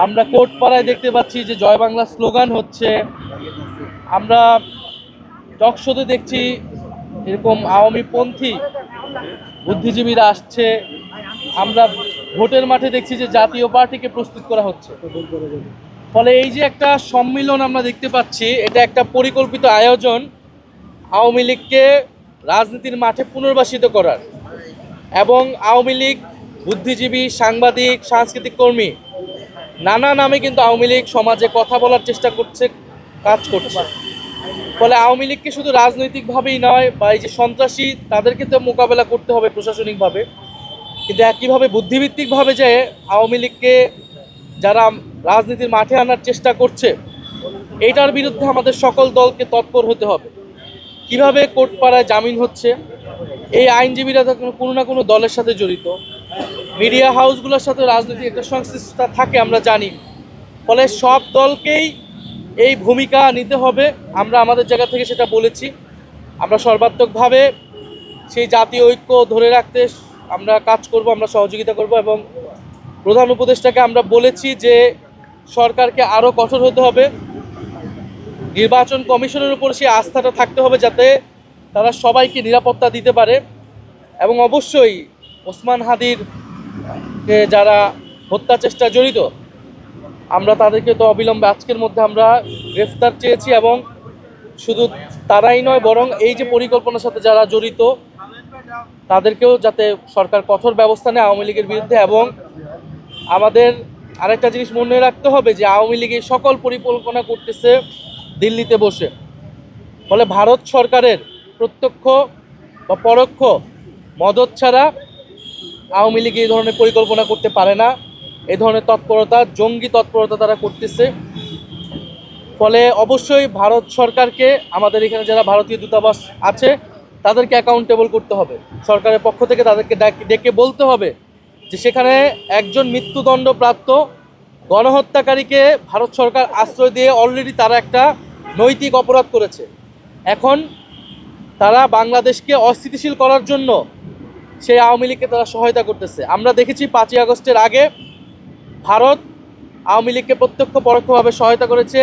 আমরা কোটপাড়ায় দেখতে পাচ্ছি যে জয় বাংলা স্লোগান হচ্ছে। আমরা টকশোতে দেখছি এরকম আওয়ামী পন্থী বুদ্ধিজীবীরা আসছে। আমরা ভোটের মাঠে দেখছি যে জাতীয় পার্টিকে প্রস্তুত করা হচ্ছে। ফলে এই যে একটা সম্মিলন আমরা দেখতে পাচ্ছি, এটা একটা পরিকল্পিত আয়োজন আওয়ামী লীগকে রাজনীতির মাঠে পুনর্বাসিত করার। এবং আওয়ামী লীগ বুদ্ধিজীবী, সাংবাদিক, সাংস্কৃতিক কর্মী নানা নামে কিন্তু আওয়ামী লীগ সমাজে কথা বলার চেষ্টা করছে, কাজ করছে। ফলে আওয়ামী লীগকে শুধু রাজনৈতিকভাবেই নয় বা এই যে সন্ত্রাসী তাদেরকে তো মোকাবেলা করতে হবে প্রশাসনিকভাবে, কিন্তু একইভাবে বুদ্ধিভিত্তিকভাবে যে আওয়ামী লীগকে যারা রাজনীতির মাঠে আনার চেষ্টা করছে, এইটার বিরুদ্ধে আমাদের সকল দলকে তৎপর হতে হবে। কিভাবে কোর্টপাড়ায় জামিন হচ্ছে, এই আইনজীবীরা তো কোনো না কোনো দলের সাথে জড়িত, মিডিয়া হাউসগুলোর সাথে রাজনৈতিক একটা সংশ্লিষ্টতা থাকে আমরা জানি। ফলে সব দলকেই এই ভূমিকা নিতে হবে। আমরা আমাদের জায়গা থেকে সেটা বলেছি। আমরা সর্বাত্মকভাবে সেই জাতীয় ঐক্য ধরে রাখতে আমরা কাজ করব, আমরা সহযোগিতা করব। এবং প্রধান উপদেষ্টাকে আমরা বলেছি যে সরকারকে আরও কঠোর হতে হবে, নির্বাচন কমিশনের উপর সেই আস্থাটা থাকতে হবে যাতে তারা সবাইকে নিরাপত্তা দিতে পারে। এবং অবশ্যই ওসমান হাদির যারা হত্যা চেষ্টা জড়িত, আমরা তাদেরকে তো অবিলম্বে আজকের মধ্যে আমরা গ্রেফতার চেয়েছি। এবং শুধু তারাই নয়, বরং এই যে পরিকল্পনার সাথে যারা জড়িত তাদেরকেও যাতে সরকার কঠোর ব্যবস্থা নেয় আওয়ামী লীগের বিরুদ্ধে। এবং আমাদের আরেকটা জিনিস মনে রাখতে হবে যে আওয়ামী লীগের সকল পরিকল্পনা করতেছে দিল্লিতে বসে। ফলে ভারত সরকারের প্রত্যক্ষ বা পরোক্ষ মদত ছাড়া আওয়ামী লীগ এই ধরনের পরিকল্পনা করতে পারে না। এই ধরনের তৎপরতা, জঙ্গি তৎপরতা তারা করতেছে। ফলে অবশ্যই ভারত সরকারকে, আমাদের এখানে যারা ভারতীয় দূতাবাস আছে তাদেরকে অ্যাকাউন্টেবল করতে হবে। সরকারের পক্ষ থেকে তাদেরকে ডেকে বলতে হবে যে সেখানে একজন মৃত্যুদণ্ডপ্রাপ্ত গণহত্যাকারীকে ভারত সরকার আশ্রয় দিয়ে অলরেডি তারা একটা নৈতিক অপরাধ করেছে। এখন তারা বাংলাদেশকে অস্থিতিশীল করার জন্য সেই আওয়ামী লীগকে তারা সহায়তা করতেছে। আমরা দেখেছি 5ই আগস্টের আগে ভারত আওয়ামী লীগকে প্রত্যক্ষ পরোক্ষভাবে সহায়তা করেছে।